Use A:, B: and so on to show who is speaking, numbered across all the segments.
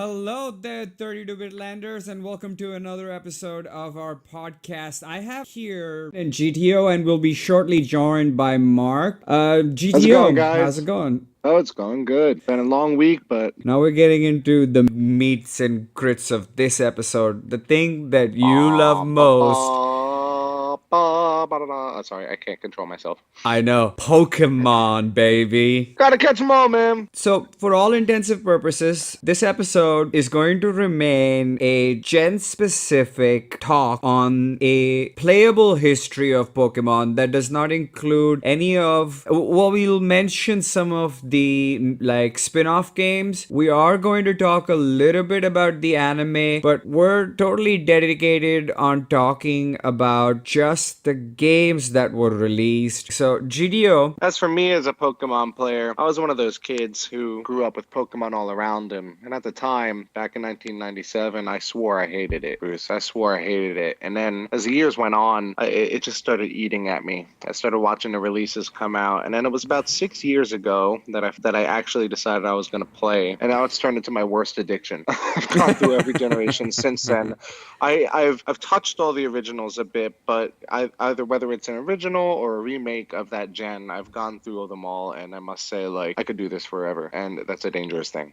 A: Hello there, 32-bit landers, and welcome to another episode of our podcast. I have here in GTO, and we'll be shortly joined by Mark.
B: How's it going,
A: GTO, how's it
B: guys?
A: going?
B: Oh, it's going good. Been a long week, but
A: Now we're getting into the meats and grits of this episode. The thing that you love
B: ba ba
A: most.
B: ba ba ba da, da. Sorry, I can't control myself.
A: I know, Pokemon, baby.
B: Gotta catch 'em all, man.
A: So, for all intensive purposes, this episode is going to remain a gen specific talk on a playable history of Pokemon that does not include any of. Well, we'll mention some of the like spin off games. We are going to talk a little bit about the anime, but we're totally dedicated on talking about just the games that were released. So, GDO.
B: As for me as a Pokemon player, I was one of those kids who grew up with Pokemon all around him. And at the time, back in 1997, I swore I hated it, Bruce. I swore I hated it. And then as the years went on, it just started eating at me. I started watching the releases come out. And then it was about 6 years ago that I actually decided I was going to play. And now it's turned into my worst addiction. I've gone through every generation since then. I've touched all the originals a bit, but either whether it's an original or a remake of that gen, I've gone through them all, and I must say, like, I could do this forever, and that's a dangerous thing.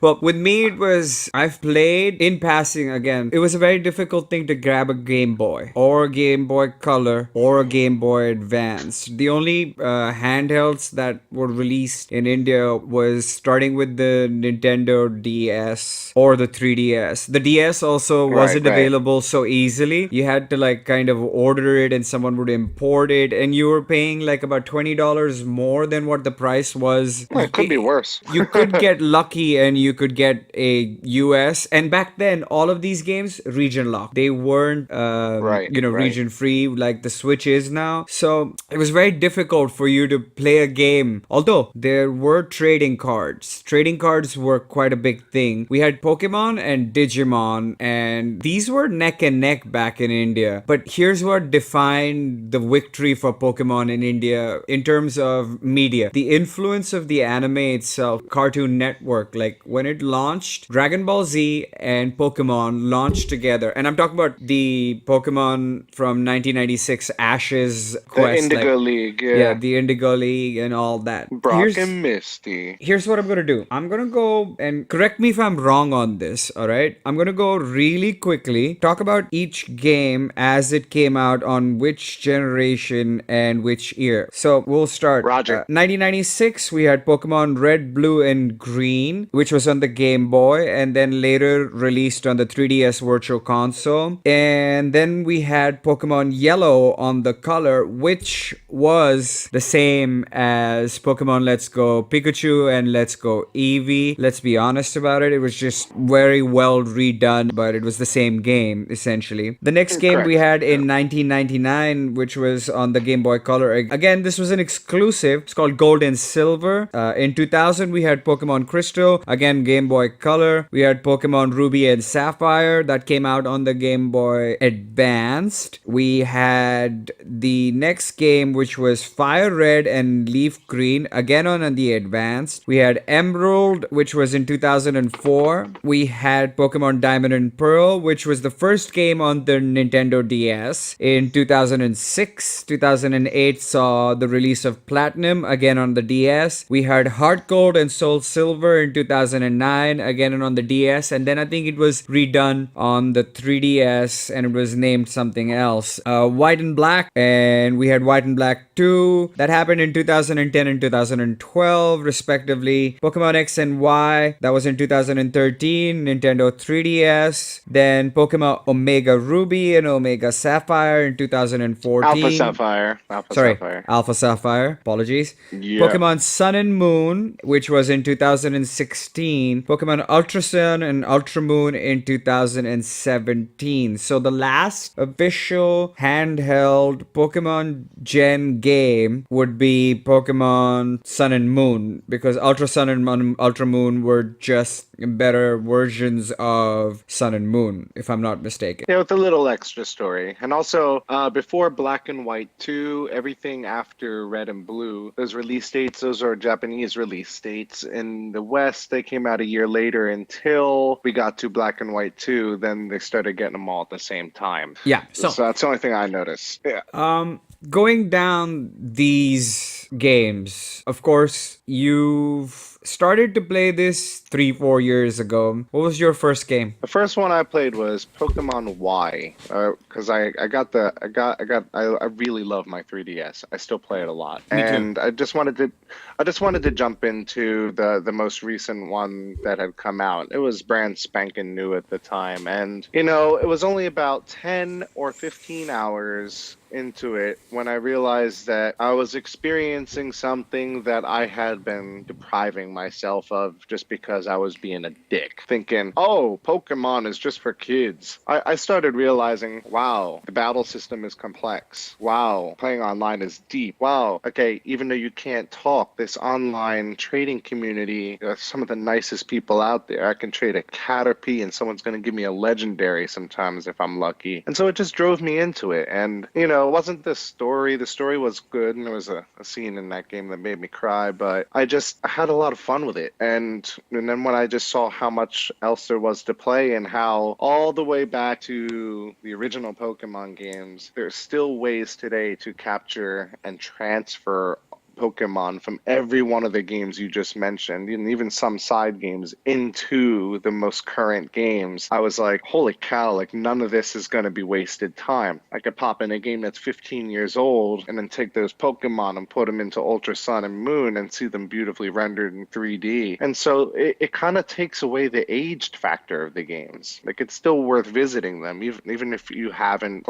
A: Well, with me, it was I've played in passing again. It was a very difficult thing to grab a Game Boy or a Game Boy Color or a Game Boy Advance. The only handhelds that were released in India was starting with the Nintendo DS or the 3DS. The DS also wasn't
B: Right.
A: available so easily. You had to like kind of order it and someone would import it, and you were paying like about $20 more than what the price was.
B: Well, it could be worse.
A: You could get lucky and you could get a US. And back then, all of these games region locked. They weren't,
B: Right.
A: region free like the Switch is now. So it was very difficult for you to play a game. Although there were trading cards. Trading cards were quite a big thing. We had Pokemon and Digimon, and these were neck and neck back in India. But here's what defined the victory for Pokemon in India in terms of media. The influence of the anime itself, Cartoon Network, like when it launched, Dragon Ball Z and Pokemon launched together. And I'm talking about the Pokemon from 1996 Ash's
B: The
A: Quest.
B: Indigo
A: like,
B: League,
A: yeah,
B: yeah.
A: the Indigo League and all that.
B: Brock and Misty.
A: Here's what I'm gonna do. I'm gonna go and correct me if I'm wrong on this, alright? I'm gonna go really quickly, talk about each game as it came out on which generation and which year. So we'll start.
B: Roger.
A: 1996, we had Pokemon Red, Blue, and Green, which was on the Game Boy, and then later released on the 3DS Virtual Console. And then we had Pokemon Yellow on the Color, which was the same as Pokemon Let's Go Pikachu and Let's Go Eevee. Let's be honest about it. It was just very well redone, but it was the same game, essentially. The next game we
B: Correct.
A: had in
B: Yeah.
A: 1999, which was on the Game Boy Color. Again, this was an exclusive. It's called Gold and Silver. In 2000, we had Pokemon Crystal. Again, Game Boy Color. We had Pokemon Ruby and Sapphire. That came out on the Game Boy Advanced. We had the next game, which was Fire Red and Leaf Green. Again, on the Advanced. We had Emerald, which was in 2004. We had Pokemon Diamond and Pearl, which was the first game on the Nintendo DS. In 2006, 2008 saw the release of Platinum, again on the DS. We had Heart Gold and Soul Silver in 2009, again on the DS. And then I think it was redone on the 3DS and it was named something else. White and Black, and we had White and Black 2. That happened in 2010 and 2012, respectively. Pokemon X and Y, that was in 2013, Nintendo 3DS. Then Pokemon Omega Ruby and Omega Sapphire in 2014.
B: Alpha Sapphire.
A: Sorry,
B: Sapphire.
A: Alpha Sapphire. Apologies.
B: Yeah.
A: Pokemon Sun and Moon, which was in 2016. Pokemon Ultra Sun and Ultra Moon in 2017. So the last official handheld Pokemon Gen game would be Pokemon Sun and Moon, because Ultra Sun and Ultra Moon were just better versions of Sun and Moon, if I'm not mistaken.
B: Yeah, with a little extra story. And also, before Black and White 2, everything after Red and Blue, those release dates, those are Japanese release dates. In the West, they came out a year later until we got to Black and White 2. Then they started getting them all at the same time.
A: Yeah,
B: So
A: so
B: that's the only thing I noticed. Yeah.
A: going down these games, of course, you've started to play this 3-4 years ago. What was your first game?
B: The first one I played was Pokemon Y, because I really love my 3DS. I still play it a lot,
A: Me too.
B: and I just wanted to jump into the most recent one that had come out. It was brand spanking new at the time, and it was only about 10 or 15 hours into it when I realized that I was experiencing something that I had been depriving myself of just because I was being a dick. Thinking, oh, Pokemon is just for kids. I started realizing, wow, the battle system is complex. Wow, playing online is deep. Wow, okay, even though you can't talk, this online trading community, some of the nicest people out there. I can trade a Caterpie and someone's going to give me a legendary sometimes if I'm lucky. And so it just drove me into it. And, it wasn't the story. The story was good, and there was a scene in that game that made me cry, but I had a lot of fun with it. And then when I just saw how much else there was to play and how all the way back to the original Pokemon games, there's still ways today to capture and transfer Pokemon from every one of the games you just mentioned, and even some side games, into the most current games. I was like, holy cow, like none of this is going to be wasted time. I could pop in a game that's 15 years old and then take those Pokemon and put them into Ultra Sun and Moon and see them beautifully rendered in 3D. And so it kind of takes away the aged factor of the games. Like, it's still worth visiting them, even if you haven't,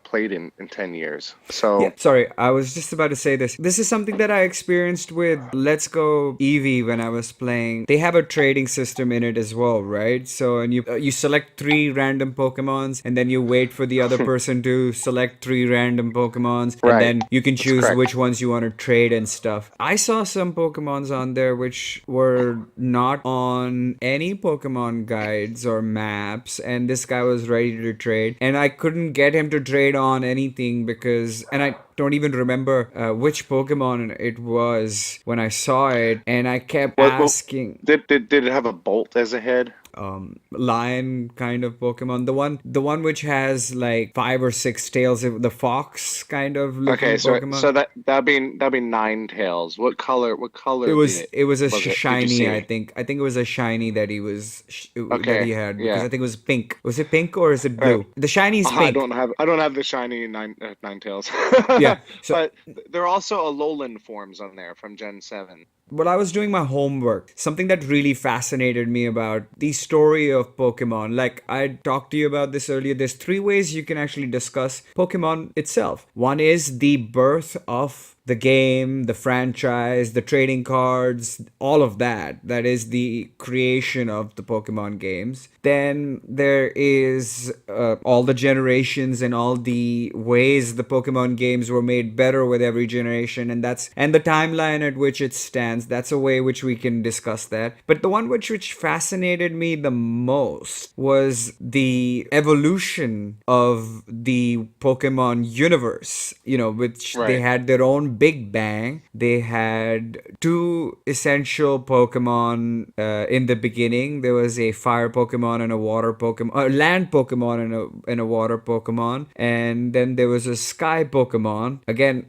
B: played in 10 years. So
A: Yeah, sorry, I was just about to say this. This is something that I experienced with Let's Go Eevee when I was playing. They have a trading system in it as well, right? So, and you select 3 random Pokemons, and then you wait for the other person to select 3 random Pokemons, and
B: right,
A: then you can
B: that's
A: choose which
B: correct.
A: ones you want to trade and stuff. I saw some Pokemons on there which were not on any Pokemon guides or maps, and this guy was ready to trade, and I couldn't get him to trade on anything because, and I don't even remember which Pokemon it was when I saw it, and I kept
B: What
A: asking.
B: did it have a bolt as a head?
A: Lion kind of Pokemon, the one which has like 5 or 6 tails, the fox kind of
B: Okay,
A: looking
B: so
A: Pokemon.
B: that'd be nine tails. What color
A: It was
B: did
A: it was a
B: was it? Did you
A: shiny. I
B: see?
A: think I think it was a shiny that that he
B: Okay,
A: had, because
B: yeah.
A: I think it was pink. Was it pink or is it
B: All right.
A: blue? The shiny is
B: I
A: pink.
B: don't have the shiny nine tails.
A: Yeah. So
B: But there are also Alolan forms on there from Gen 7.
A: while I was doing my homework, something that really fascinated me about the story of Pokemon, like I talked to you about this earlier, there's 3 ways you can actually discuss Pokemon itself. One is the birth of the game, the franchise, the trading cards, all of that. That is the creation of the Pokemon games. Then there is all the generations and all the ways the Pokemon games were made better with every generation, and the timeline at which it stands. That's a way which we can discuss that. But the one which fascinated me the most was the evolution of the Pokemon universe. Which they
B: Right.
A: had their own Big Bang. They had 2 essential Pokemon in the beginning. There was a fire Pokemon and a water Pokemon, a land Pokemon and a water Pokemon, and then there was a sky Pokemon. Again,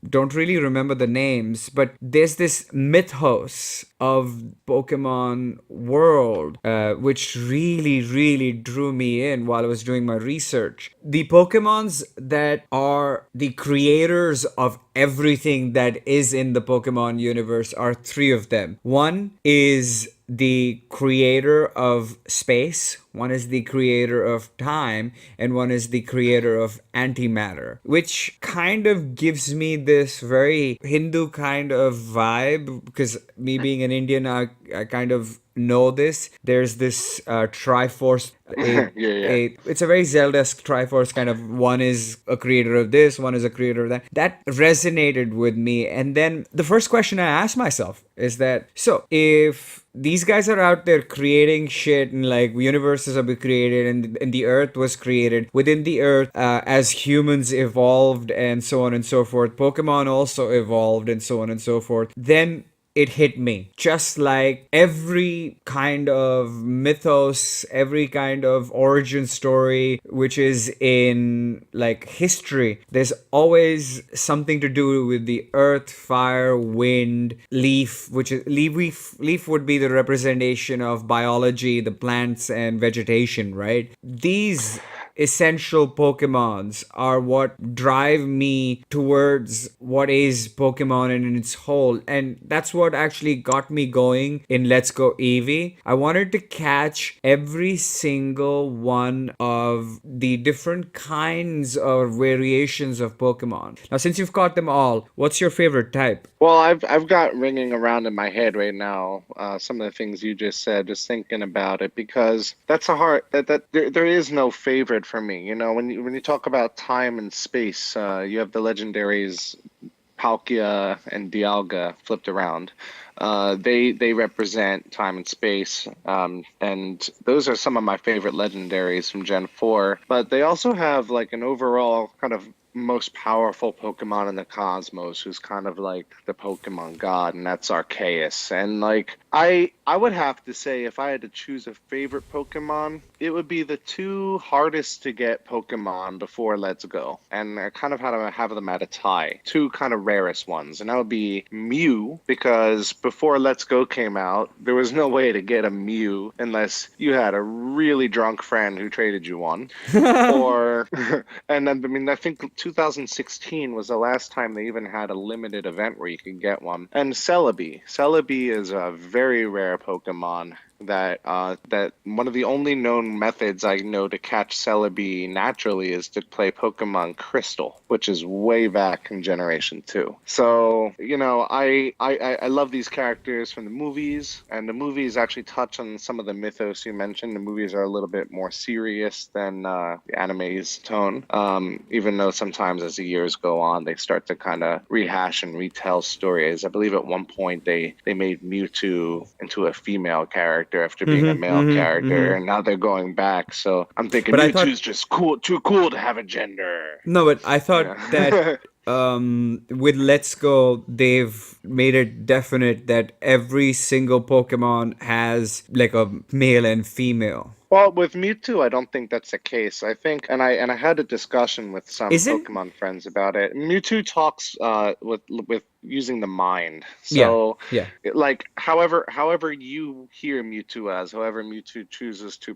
A: don't really remember the names, but there's this mythos of Pokemon world, which really, really drew me in while I was doing my research. The Pokemons that are the creators of everything that is in the Pokemon universe are 3 of them. One is the creator of space, one is the creator of time, and one is the creator of antimatter, which kind of gives me this very Hindu kind of vibe, because me being an Indian, I kind of know this, there's this Triforce. A,
B: Yeah, yeah.
A: it's a very Zelda-esque Triforce kind of. One is a creator of this, one is a creator of that. That resonated with me. And then the first question I asked myself is that, so if these guys are out there creating shit and like universes have been created and the earth was created within the earth, as humans evolved and so on and so forth, Pokemon also evolved and so on and so forth, then it hit me. Just like every kind of mythos, every kind of origin story which is in like history, there's always something to do with the earth, fire, wind, leaf, which is leaf would be the representation of biology, the plants and vegetation, right? These essential Pokemons are what drive me towards what is Pokemon in its whole. And that's what actually got me going in Let's Go Eevee. I wanted to catch every single one of the different kinds or variations of Pokemon. Now, since you've caught them all, what's your favorite type?
B: Well, I've got ringing around in my head right now some of the things you just said, just thinking about it, because that's a hard that there is no favorite for me. You know, when you talk about time and space, you have the legendaries Palkia and Dialga flipped around. They represent time and space, and those are some of my favorite legendaries from Gen 4. But they also have like an overall kind of most powerful Pokemon in the cosmos, who's kind of like the Pokemon god, and that's Arceus. And like I would have to say, if I had to choose a favorite Pokemon, it would be the two hardest to get Pokemon before Let's Go. And I kind of had to have them at a tie. Two kind of rarest ones. And that would be Mew, because before Let's Go came out, there was no way to get a Mew unless you had a really drunk friend who traded you one. Or, and then, I mean, I think 2016 was the last time they even had a limited event where you could get one. And Celebi. Celebi is a very rare Pokemon that one of the only known methods I know to catch Celebi naturally is to play Pokemon Crystal, which is way back in Generation 2. So, you know, I love these characters from the movies, and the movies actually touch on some of the mythos you mentioned. The movies are a little bit more serious than the anime's tone, even though sometimes as the years go on, they start to kind of rehash and retell stories. I believe at one point they made Mewtwo into a female character after being a male character, and now they're going back. So I'm thinking
A: But I thought
B: Mewtwo's just cool, too cool to have a gender.
A: no, but I thought that
B: Yeah.
A: with Let's Go, they've made it definite that every single Pokemon has like a male and female.
B: Well, with Mewtwo, I don't think that's the case. I think, and I had a discussion with some
A: Is it?
B: Pokemon friends about it. Mewtwo talks with using the mind.
A: Yeah,
B: So,
A: yeah.
B: like, however you hear Mewtwo as, however Mewtwo chooses to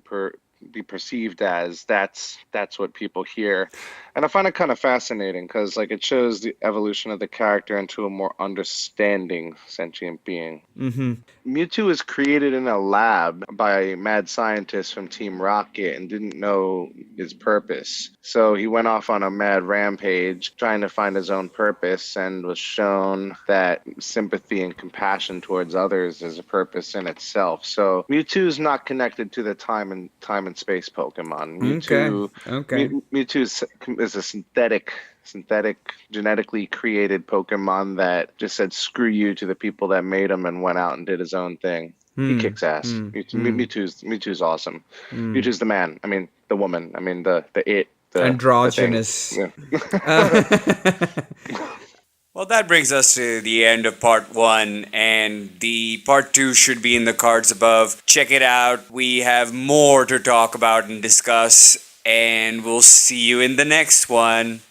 B: be perceived as, that's what people hear. And I find it kind of fascinating because like it shows the evolution of the character into a more understanding sentient being. Mewtwo was created in a lab by mad scientists from Team Rocket and didn't know his purpose. So he went off on a mad rampage trying to find his own purpose, and was shown that sympathy and compassion towards others is a purpose in itself. So Mewtwo is not connected to the time and space Pokemon.
A: Okay, okay.
B: Mewtwo is a synthetic genetically created Pokemon that just said screw you to the people that made him and went out and did his own thing. He kicks ass. Mewtwo's awesome. Mewtwo's the man. I mean the woman. I mean the thing.
A: Androgynous.
B: Yeah.
C: Well, that brings us to the end of part one, and the part two should be in the cards above. Check it out. We have more to talk about and discuss, and we'll see you in the next one.